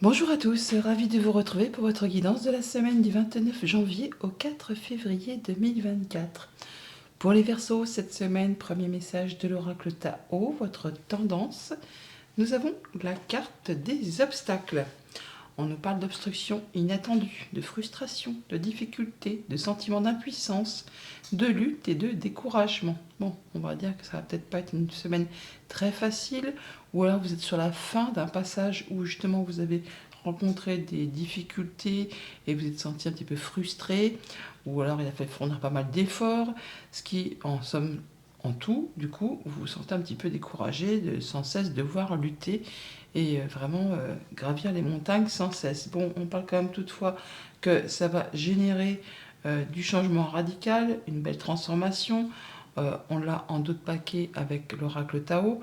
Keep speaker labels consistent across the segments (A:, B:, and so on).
A: Bonjour à tous, ravi de vous retrouver pour votre guidance de la semaine du 29 janvier au 4 février 2024. Pour les Verseaux, cette semaine, premier message de l'oracle Tao, votre tendance, nous avons la carte des obstacles. On nous parle d'obstruction inattendue, de frustration, de difficulté, de sentiment d'impuissance, de lutte et de découragement. Bon, on va dire que ça va peut-être pas être une semaine très facile, ou alors vous êtes sur la fin d'un passage où justement vous avez rencontré des difficultés et vous êtes senti un petit peu frustré, ou alors il a fallu fournir pas mal d'efforts, ce qui, en somme, en tout, du coup, vous vous sentez un petit peu découragé de sans cesse devoir lutter et vraiment gravir les montagnes sans cesse. Bon, on parle quand même toutefois que ça va générer du changement radical, une belle transformation. On l'a en d'autres paquets avec l'oracle Tao.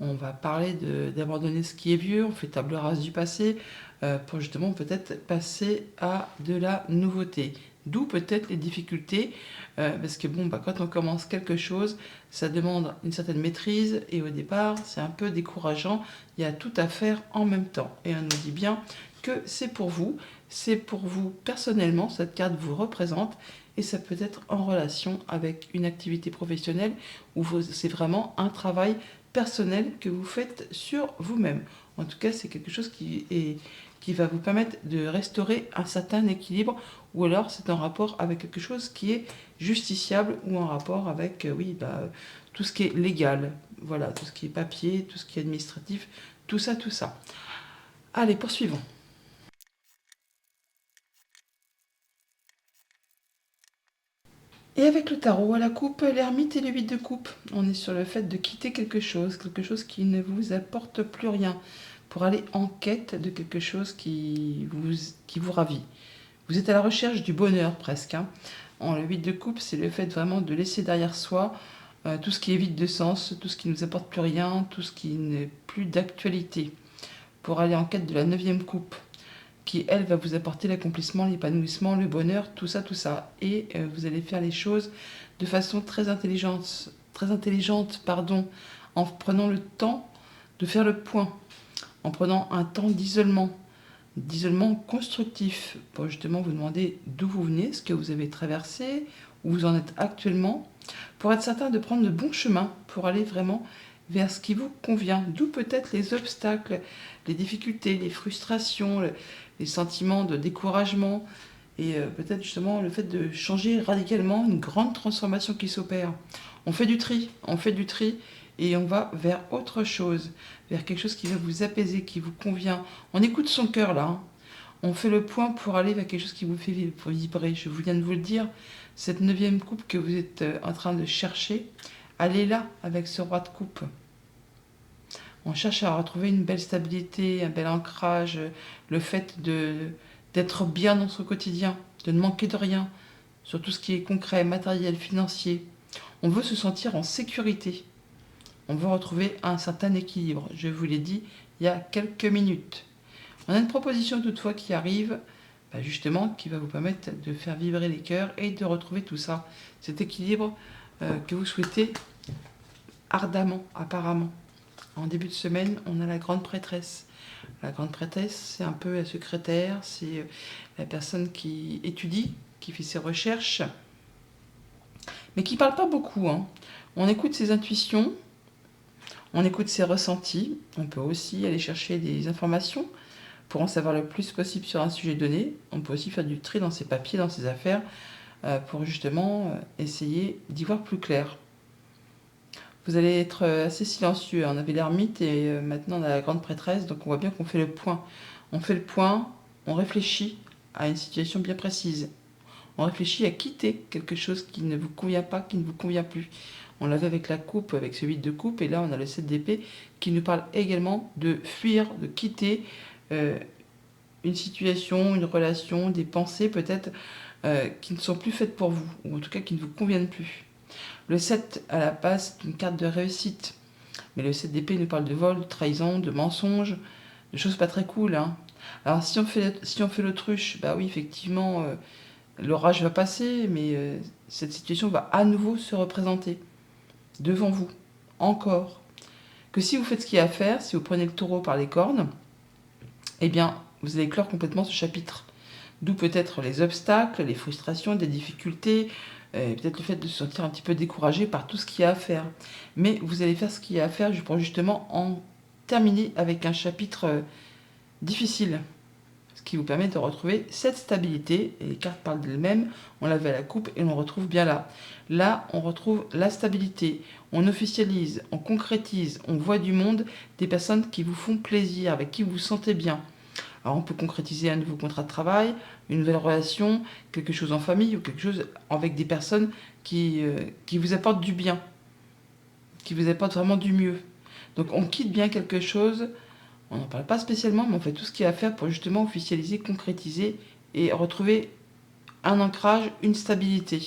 A: On va parler d'abandonner ce qui est vieux, on fait table rase du passé pour justement peut-être passer à de la nouveauté. D'où peut-être les difficultés, parce que bon, quand on commence quelque chose, ça demande une certaine maîtrise et au départ, c'est un peu décourageant. Il y a tout à faire en même temps. Et on nous dit bien que c'est pour vous personnellement, cette carte vous représente et ça peut être en relation avec une activité professionnelle où c'est vraiment un travail personnel que vous faites sur vous-même. En tout cas, c'est quelque chose qui va vous permettre de restaurer un certain équilibre, ou alors c'est en rapport avec quelque chose qui est justiciable, ou en rapport avec tout ce qui est légal, voilà, tout ce qui est papier, tout ce qui est administratif, tout ça, tout ça. Allez, poursuivons. Et avec le tarot à la coupe, l'ermite et le 8 de coupe, on est sur le fait de quitter quelque chose qui ne vous apporte plus rien, pour aller en quête de quelque chose qui vous ravit. Vous êtes à la recherche du bonheur presque. Le 8 de coupe, c'est le fait vraiment de laisser derrière soi tout ce qui est vide de sens, tout ce qui ne nous apporte plus rien, tout ce qui n'est plus d'actualité, pour aller en quête de la 9e coupe, qui, elle, va vous apporter l'accomplissement, l'épanouissement, le bonheur, tout ça, tout ça. Et vous allez faire les choses de façon très intelligente, en prenant le temps de faire le point, en prenant un temps d'isolement constructif, pour justement vous demander d'où vous venez, ce que vous avez traversé, où vous en êtes actuellement, pour être certain de prendre le bon chemin, pour aller vraiment vers ce qui vous convient, d'où peut-être les obstacles, les difficultés, les frustrations, les sentiments de découragement, et peut-être justement le fait de changer radicalement, une grande transformation qui s'opère. On fait du tri, et on va vers autre chose, vers quelque chose qui va vous apaiser, qui vous convient. On écoute son cœur là. On fait le point pour aller vers quelque chose qui vous fait vibrer. Je viens de vous le dire, cette 9e coupe que vous êtes en train de chercher, elle est là avec ce roi de coupe. On cherche à retrouver une belle stabilité, un bel ancrage, le fait d'être bien dans son quotidien, de ne manquer de rien, sur tout ce qui est concret, matériel, financier. On veut se sentir en sécurité. On veut retrouver un certain équilibre. Je vous l'ai dit il y a quelques minutes. On a une proposition toutefois qui arrive, justement, qui va vous permettre de faire vibrer les cœurs et de retrouver tout ça, cet équilibre que vous souhaitez ardemment, apparemment. En début de semaine, on a la grande prêtresse. La grande prêtresse, c'est un peu la secrétaire, c'est la personne qui étudie, qui fait ses recherches, mais qui ne parle pas beaucoup. On écoute ses intuitions, on écoute ses ressentis, on peut aussi aller chercher des informations pour en savoir le plus possible sur un sujet donné. On peut aussi faire du tri dans ses papiers, dans ses affaires, pour justement essayer d'y voir plus clair. Vous allez être assez silencieux. On avait l'ermite et maintenant on a la grande prêtresse, donc on voit bien qu'on fait le point. On fait le point, on réfléchit à une situation bien précise. On réfléchit à quitter quelque chose qui ne vous convient pas, qui ne vous convient plus. On l'avait avec la coupe, avec ce 8 de coupe, et là on a le 7 d'épée qui nous parle également de fuir, de quitter une situation, une relation, des pensées peut-être qui ne sont plus faites pour vous, ou en tout cas qui ne vous conviennent plus. Le 7 à la base, c'est une carte de réussite. Mais le 7 d'épée nous parle de vol, de trahison, de mensonge, de choses pas très cool. Alors si on fait l'autruche, oui, effectivement, l'orage va passer, mais cette situation va à nouveau se représenter devant vous, encore. Que si vous faites ce qu'il y a à faire, si vous prenez le taureau par les cornes, eh bien, vous allez clore complètement ce chapitre. D'où peut-être les obstacles, les frustrations, des difficultés, peut-être le fait de se sentir un petit peu découragé par tout ce qu'il y a à faire. Mais vous allez faire ce qu'il y a à faire pour justement en terminer avec un chapitre difficile, ce qui vous permet de retrouver cette stabilité. Et les cartes parlent d'elles-mêmes, on l'avait à la coupe et on retrouve bien là. Là, on retrouve la stabilité, on officialise, on concrétise, on voit du monde, des personnes qui vous font plaisir, avec qui vous vous sentez bien. Alors on peut concrétiser un nouveau contrat de travail, une nouvelle relation, quelque chose en famille ou quelque chose avec des personnes qui vous apportent du bien, qui vous apportent vraiment du mieux. Donc on quitte bien quelque chose, on n'en parle pas spécialement, mais on fait tout ce qu'il y a à faire pour justement officialiser, concrétiser et retrouver un ancrage, une stabilité.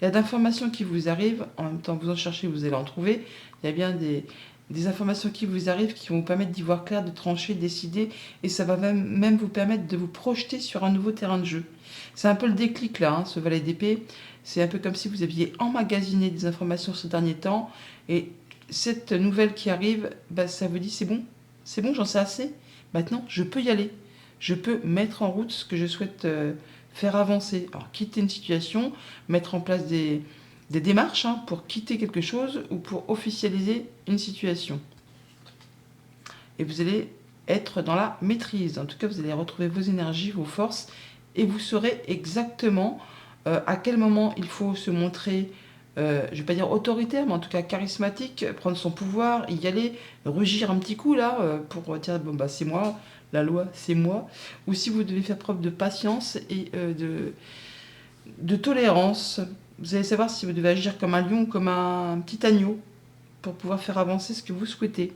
A: Il y a d'informations qui vous arrivent, en même temps vous en cherchez, vous allez en trouver. Il y a bien des informations qui vous arrivent qui vont vous permettre d'y voir clair, de trancher, de décider, et ça va même vous permettre de vous projeter sur un nouveau terrain de jeu. C'est un peu le déclic là, ce valet d'épée. C'est un peu comme si vous aviez emmagasiné des informations ces derniers temps, et cette nouvelle qui arrive, ça vous dit c'est bon, j'en sais assez. Maintenant, je peux y aller. Je peux mettre en route ce que je souhaite faire avancer. Alors, quitter une situation, mettre en place des démarches pour quitter quelque chose ou pour officialiser une situation. Et vous allez être dans la maîtrise. En tout cas, vous allez retrouver vos énergies, vos forces, et vous saurez exactement à quel moment il faut se montrer, je ne vais pas dire autoritaire, mais en tout cas charismatique, prendre son pouvoir, y aller, rugir un petit coup là, pour dire bon c'est moi, la loi c'est moi. Ou si vous devez faire preuve de patience et de tolérance, vous allez savoir si vous devez agir comme un lion ou comme un petit agneau pour pouvoir faire avancer ce que vous souhaitez.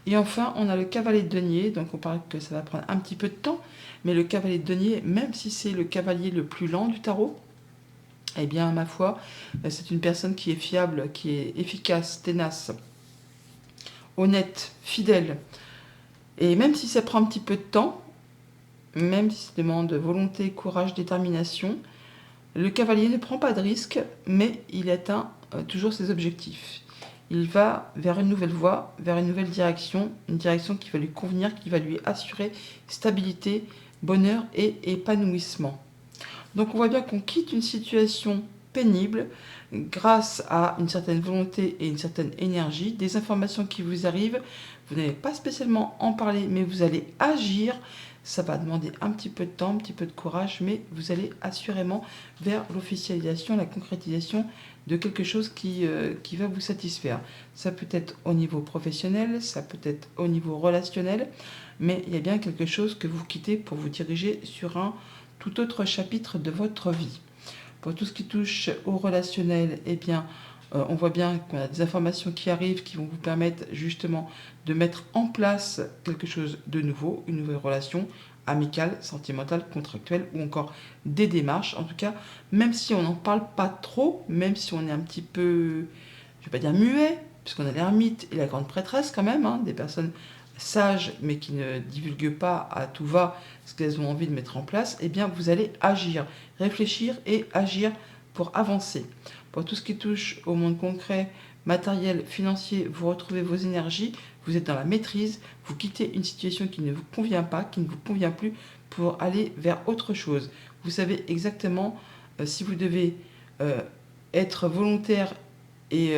A: Et enfin, on a le cavalier de denier, donc on parle que ça va prendre un petit peu de temps, mais le cavalier de denier, même si c'est le cavalier le plus lent du tarot, eh bien, à ma foi, c'est une personne qui est fiable, qui est efficace, tenace, honnête, fidèle. Et même si ça prend un petit peu de temps, même si ça demande volonté, courage, détermination, le cavalier ne prend pas de risque, mais il atteint toujours ses objectifs. Il va vers une nouvelle voie, vers une nouvelle direction, une direction qui va lui convenir, qui va lui assurer stabilité, bonheur et épanouissement. Donc on voit bien qu'on quitte une situation pénible grâce à une certaine volonté et une certaine énergie, des informations qui vous arrivent, vous n'allez pas spécialement en parler, mais vous allez agir. Ça va demander un petit peu de temps, un petit peu de courage, mais vous allez assurément vers l'officialisation, la concrétisation de quelque chose qui va vous satisfaire. Ça peut être au niveau professionnel, ça peut être au niveau relationnel, mais il y a bien quelque chose que vous quittez pour vous diriger sur un tout autre chapitre de votre vie. Pour tout ce qui touche au relationnel, eh bien, on voit bien qu'on a des informations qui arrivent qui vont vous permettre justement de mettre en place quelque chose de nouveau, une nouvelle relation amicale, sentimentale, contractuelle ou encore des démarches. En tout cas, même si on n'en parle pas trop, même si on est un petit peu, je ne vais pas dire muet, puisqu'on a l'ermite et la grande prêtresse quand même, des personnes sages mais qui ne divulguent pas à tout va ce qu'elles ont envie de mettre en place, eh bien vous allez agir, réfléchir et agir pour avancer. Pour tout ce qui touche au monde concret, matériel, financier, vous retrouvez vos énergies, vous êtes dans la maîtrise, vous quittez une situation qui ne vous convient pas, qui ne vous convient plus, pour aller vers autre chose. Vous savez exactement si vous devez être volontaire et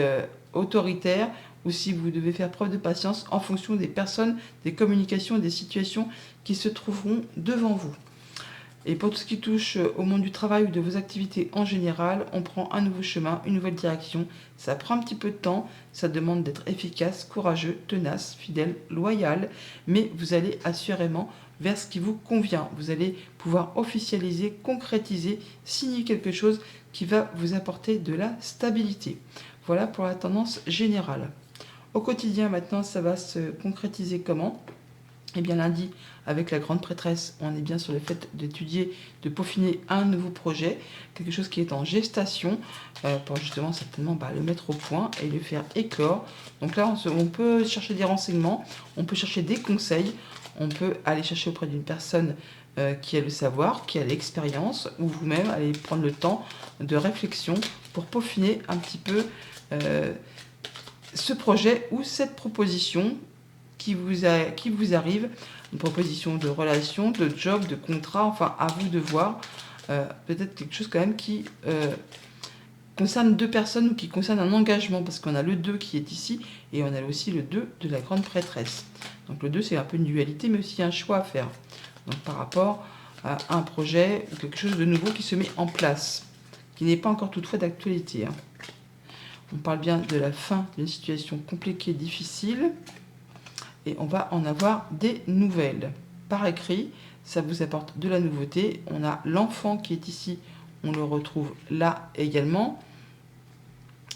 A: autoritaire, ou si vous devez faire preuve de patience en fonction des personnes, des communications, des situations qui se trouveront devant vous. Et pour tout ce qui touche au monde du travail ou de vos activités en général, on prend un nouveau chemin, une nouvelle direction. Ça prend un petit peu de temps, ça demande d'être efficace, courageux, tenace, fidèle, loyal, mais vous allez assurément vers ce qui vous convient. Vous allez pouvoir officialiser, concrétiser, signer quelque chose qui va vous apporter de la stabilité. Voilà pour la tendance générale. Au quotidien, maintenant, ça va se concrétiser comment ? Eh bien, lundi, avec la grande prêtresse, on est bien sur le fait d'étudier, de peaufiner un nouveau projet, quelque chose qui est en gestation, pour justement certainement le mettre au point et le faire éclore. Donc là, on peut chercher des renseignements, on peut chercher des conseils, on peut aller chercher auprès d'une personne qui a le savoir, qui a l'expérience, ou vous-même aller prendre le temps de réflexion pour peaufiner un petit peu ce projet ou cette proposition qui vous arrive, une proposition de relation, de job, de contrat, enfin à vous de voir. Peut-être quelque chose quand même qui concerne deux personnes ou qui concerne un engagement, parce qu'on a le 2 qui est ici et on a aussi le 2 de la grande prêtresse. Donc le 2 c'est un peu une dualité mais aussi un choix à faire. Donc par rapport à un projet ou quelque chose de nouveau qui se met en place, qui n'est pas encore toutefois d'actualité. On parle bien de la fin d'une situation compliquée, difficile, et on va en avoir des nouvelles. Par écrit, ça vous apporte de la nouveauté. On a l'enfant qui est ici, on le retrouve là également.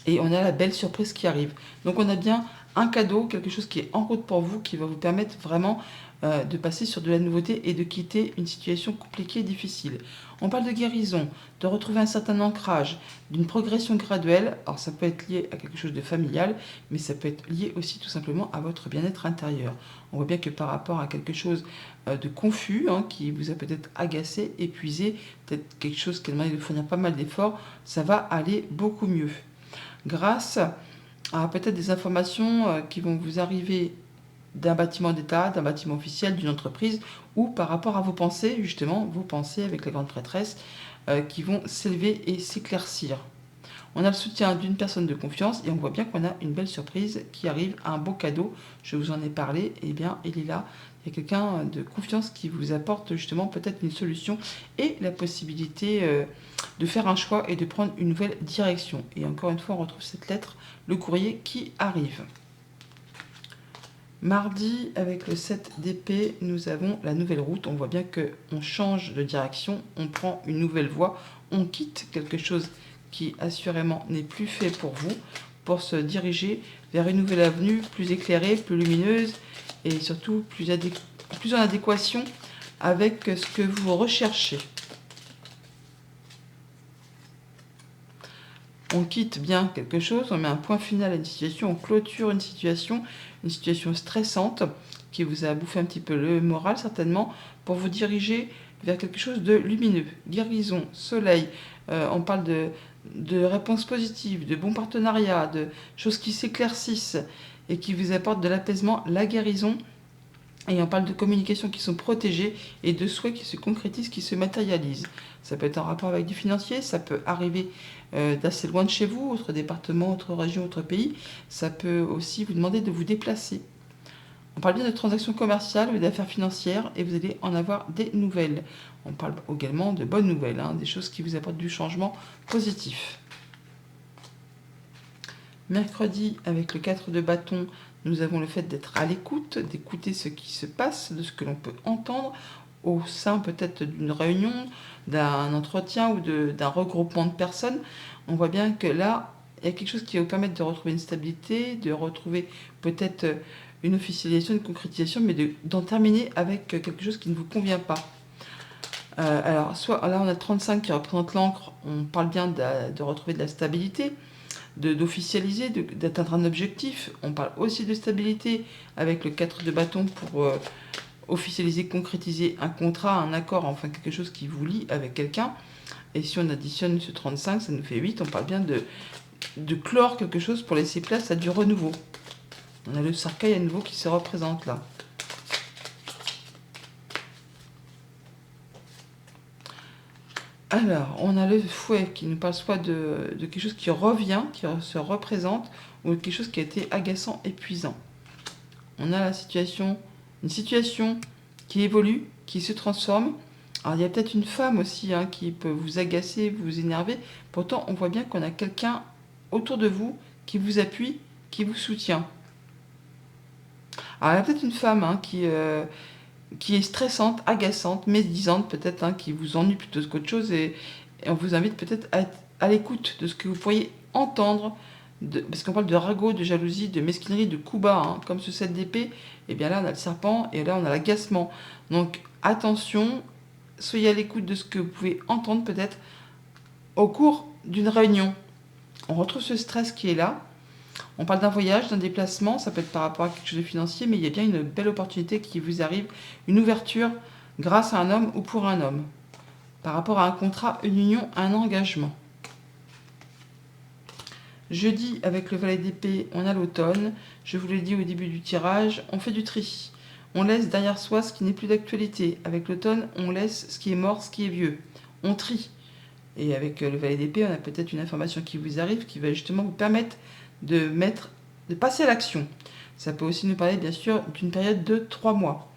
A: Et on a la belle surprise qui arrive. Donc on a bien un cadeau, quelque chose qui est en route pour vous, qui va vous permettre vraiment de passer sur de la nouveauté et de quitter une situation compliquée et difficile. On parle de guérison, de retrouver un certain ancrage, d'une progression graduelle. Alors ça peut être lié à quelque chose de familial, mais ça peut être lié aussi tout simplement à votre bien-être intérieur. On voit bien que par rapport à quelque chose de confus, qui vous a peut-être agacé, épuisé, peut-être quelque chose qui a demandé de fournir pas mal d'efforts, ça va aller beaucoup mieux. Grâce à peut-être des informations qui vont vous arriver d'un bâtiment d'État, d'un bâtiment officiel, d'une entreprise, ou par rapport à vos pensées, justement, vos pensées avec la grande prêtresse, qui vont s'élever et s'éclaircir. On a le soutien d'une personne de confiance et on voit bien qu'on a une belle surprise qui arrive, un beau cadeau. Je vous en ai parlé, et bien il est là. Il y a quelqu'un de confiance qui vous apporte justement peut-être une solution et la possibilité de faire un choix et de prendre une nouvelle direction. Et encore une fois, on retrouve cette lettre, le courrier qui arrive. Mardi, avec le 7 d'épée, nous avons la nouvelle route. On voit bien qu'on change de direction, on prend une nouvelle voie, on quitte quelque chose qui assurément n'est plus fait pour vous, pour se diriger vers une nouvelle avenue plus éclairée, plus lumineuse et surtout plus en adéquation avec ce que vous recherchez. On quitte bien quelque chose, on met un point final à une situation, on clôture une situation stressante qui vous a bouffé un petit peu le moral certainement, pour vous diriger vers quelque chose de lumineux. Guérison, soleil, on parle de réponses positives, de bons partenariats, de choses qui s'éclaircissent et qui vous apportent de l'apaisement, la guérison. Et on parle de communications qui sont protégées et de souhaits qui se concrétisent, qui se matérialisent. Ça peut être en rapport avec du financier, ça peut arriver d'assez loin de chez vous, autre département, autre région, autre pays. Ça peut aussi vous demander de vous déplacer. On parle bien de transactions commerciales ou d'affaires financières et vous allez en avoir des nouvelles. On parle également de bonnes nouvelles, des choses qui vous apportent du changement positif. Mercredi, avec le 4 de bâton, nous avons le fait d'être à l'écoute, d'écouter ce qui se passe, de ce que l'on peut entendre au sein peut-être d'une réunion, d'un entretien ou d'un regroupement de personnes. On voit bien que là, il y a quelque chose qui va vous permettre de retrouver une stabilité, de retrouver peut-être une officialisation, une concrétisation, mais d'en terminer avec quelque chose qui ne vous convient pas. Alors, soit là, on a 35 qui représente l'encre, on parle bien de retrouver de la stabilité, d'officialiser, d'atteindre un objectif. On parle aussi de stabilité avec le 4 de bâton pour officialiser, concrétiser un contrat, un accord, enfin quelque chose qui vous lie avec quelqu'un. Et si on additionne ce 35, ça nous fait 8. On parle bien de clore quelque chose pour laisser place à du renouveau. On a le cercueil à nouveau qui se représente là. Alors, on a le fouet qui nous parle soit de quelque chose qui revient, qui se représente, ou quelque chose qui a été agaçant, épuisant. On a une situation qui évolue, qui se transforme. Alors, il y a peut-être une femme aussi qui peut vous agacer, vous énerver. Pourtant, on voit bien qu'on a quelqu'un autour de vous qui vous appuie, qui vous soutient. Alors, il y a peut-être une femme qui est stressante, agaçante, médisante peut-être, qui vous ennuie plutôt qu'autre chose. Et on vous invite peut-être à être à l'écoute de ce que vous pourriez entendre, parce qu'on parle de ragot, de jalousie, de mesquinerie, de coups bas, comme ce 7 d'épée. Et bien là, on a le serpent et là, on a l'agacement. Donc attention, soyez à l'écoute de ce que vous pouvez entendre peut-être au cours d'une réunion. On retrouve ce stress qui est là. On parle d'un voyage, d'un déplacement, ça peut être par rapport à quelque chose de financier, mais il y a bien une belle opportunité qui vous arrive, une ouverture grâce à un homme ou pour un homme, par rapport à un contrat, une union, un engagement. Jeudi, avec le valet d'épée, on a l'automne. Je vous l'ai dit au début du tirage, on fait du tri. On laisse derrière soi ce qui n'est plus d'actualité. Avec l'automne, on laisse ce qui est mort, ce qui est vieux. On trie. Et avec le valet d'épée, on a peut-être une information qui vous arrive qui va justement vous permettre de passer à l'action. Ça peut aussi nous parler, bien sûr, d'une période de 3 mois.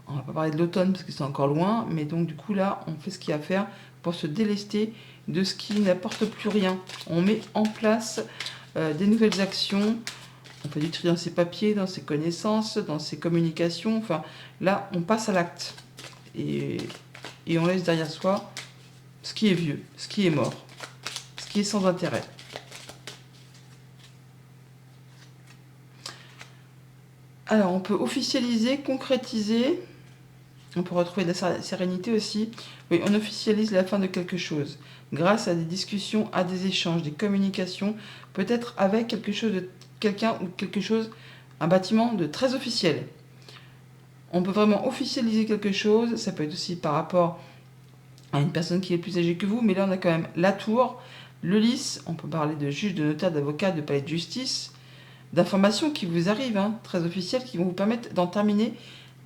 A: On va pas parler de l'automne parce que c'est encore loin, mais donc du coup là, on fait ce qu'il y a à faire pour se délester de ce qui n'apporte plus rien. On met en place des nouvelles actions. On fait du tri dans ses papiers, dans ses connaissances, dans ses communications. Enfin, là, on passe à l'acte. Et on laisse derrière soi ce qui est vieux, ce qui est mort, ce qui est sans intérêt. Alors, on peut officialiser, concrétiser. On peut retrouver de la sérénité aussi. Oui, on officialise la fin de quelque chose grâce à des discussions, à des échanges, des communications, peut-être avec quelque chose de quelqu'un ou quelque chose, un bâtiment de très officiel. On peut vraiment officialiser quelque chose. Ça peut être aussi par rapport à une personne qui est plus âgée que vous, mais là on a quand même la tour, le lys. On peut parler de juge, de notaire, d'avocat, de palais de justice, d'informations qui vous arrivent, très officielles, qui vont vous permettre d'en terminer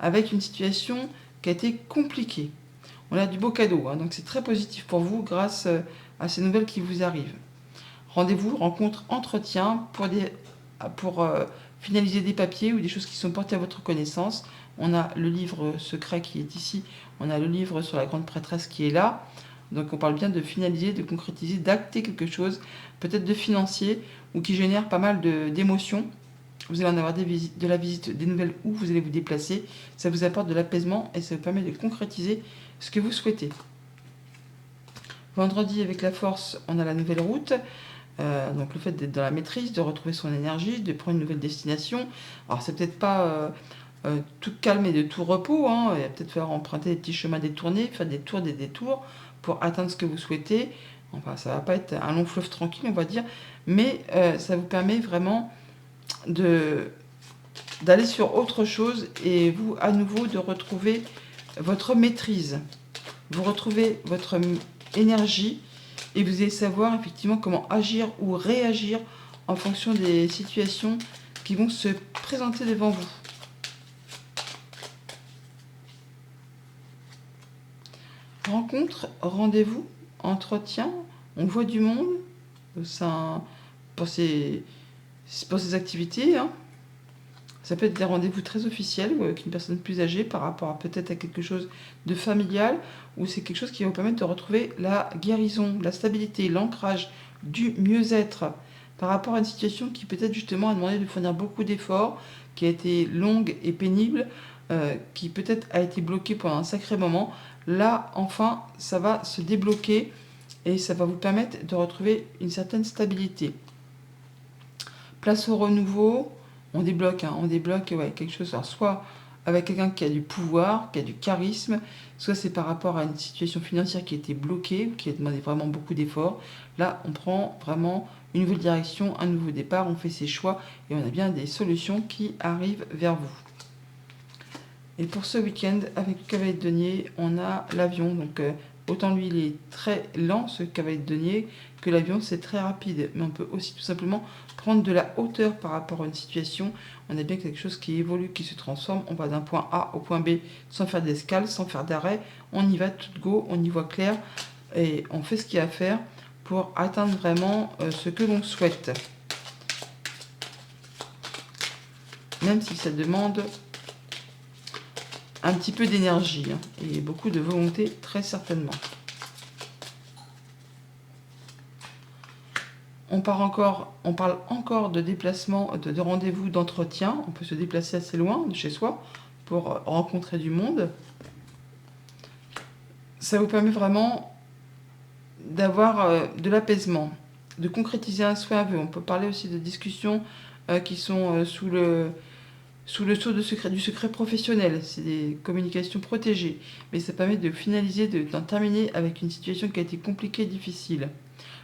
A: avec une situation qui a été compliquée. On a du beau cadeau, donc c'est très positif pour vous grâce à ces nouvelles qui vous arrivent. Rendez-vous, rencontre, entretien pour finaliser des papiers ou des choses qui sont portées à votre connaissance. On a le livre secret qui est ici, on a le livre sur la grande prêtresse qui est là. Donc on parle bien de finaliser, de concrétiser, d'acter quelque chose, peut-être de financier ou qui génère pas mal d'émotions. Vous allez en avoir de la visite, des nouvelles où vous allez vous déplacer. Ça vous apporte de l'apaisement et ça vous permet de concrétiser ce que vous souhaitez. Vendredi, avec la force, on a la nouvelle route. Donc le fait d'être dans la maîtrise, de retrouver son énergie, de prendre une nouvelle destination. Alors c'est peut-être pas tout calme et de tout repos. Il va peut-être falloir emprunter des petits chemins détournés, faire des détours pour atteindre ce que vous souhaitez. Enfin, ça va pas être un long fleuve tranquille, on va dire. Mais ça vous permet vraiment d'aller sur autre chose et vous, à nouveau, de retrouver votre maîtrise. Vous retrouvez votre énergie et vous allez savoir effectivement comment agir ou réagir en fonction des situations qui vont se présenter devant vous. Rencontre, rendez-vous, entretien, on voit du monde pour ces activités. Ça peut être des rendez-vous très officiels ou avec une personne plus âgée par rapport à peut-être à quelque chose de familial, ou c'est quelque chose qui va vous permettre de retrouver la guérison, la stabilité, l'ancrage, du mieux-être par rapport à une situation qui peut-être justement a demandé de fournir beaucoup d'efforts, qui a été longue et pénible, qui peut-être a été bloquée pendant un sacré moment. Là, enfin, ça va se débloquer et ça va vous permettre de retrouver une certaine stabilité. Place au renouveau. On débloque quelque chose, alors soit avec quelqu'un qui a du pouvoir, qui a du charisme, soit c'est par rapport à une situation financière qui a été bloquée, qui a demandé vraiment beaucoup d'efforts. Là, on prend vraiment une nouvelle direction, un nouveau départ, on fait ses choix et on a bien des solutions qui arrivent vers vous. Et pour ce week-end, avec le cavalier de denier, on a l'avion. Donc autant lui, il est très lent, ce cavalier de denier, que l'avion, c'est très rapide. Mais on peut aussi tout simplement prendre de la hauteur par rapport à une situation. On a bien quelque chose qui évolue, qui se transforme. On va d'un point A au point B sans faire d'escale, sans faire d'arrêt. On y va tout go, on y voit clair. Et on fait ce qu'il y a à faire pour atteindre vraiment ce que l'on souhaite. Même si ça demande un petit peu d'énergie et beaucoup de volonté, très certainement. On parle encore de déplacement, de rendez-vous, d'entretien. On peut se déplacer assez loin de chez soi pour rencontrer du monde. Ça vous permet vraiment d'avoir de l'apaisement, de concrétiser un souhait, un vœu. On peut parler aussi de discussions qui sont sous le sceau du secret professionnel. C'est des communications protégées. Mais ça permet de finaliser, d'en terminer avec une situation qui a été compliquée et difficile.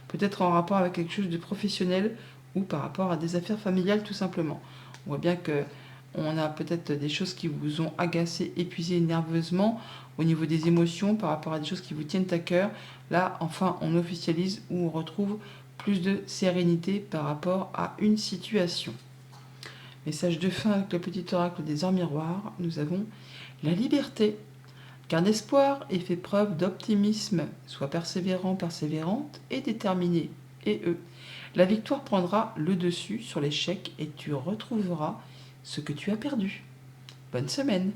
A: Peut-être en rapport avec quelque chose de professionnel ou par rapport à des affaires familiales tout simplement. On voit bien qu'on a peut-être des choses qui vous ont agacé, épuisé nerveusement au niveau des émotions par rapport à des choses qui vous tiennent à cœur. Là, enfin, on officialise ou on retrouve plus de sérénité par rapport à une situation. Message de fin avec le petit oracle des heures miroirs, nous avons la liberté. Garde espoir et fais preuve d'optimisme. Sois persévérant, persévérante et déterminé. Et la victoire prendra le dessus sur l'échec et tu retrouveras ce que tu as perdu. Bonne semaine!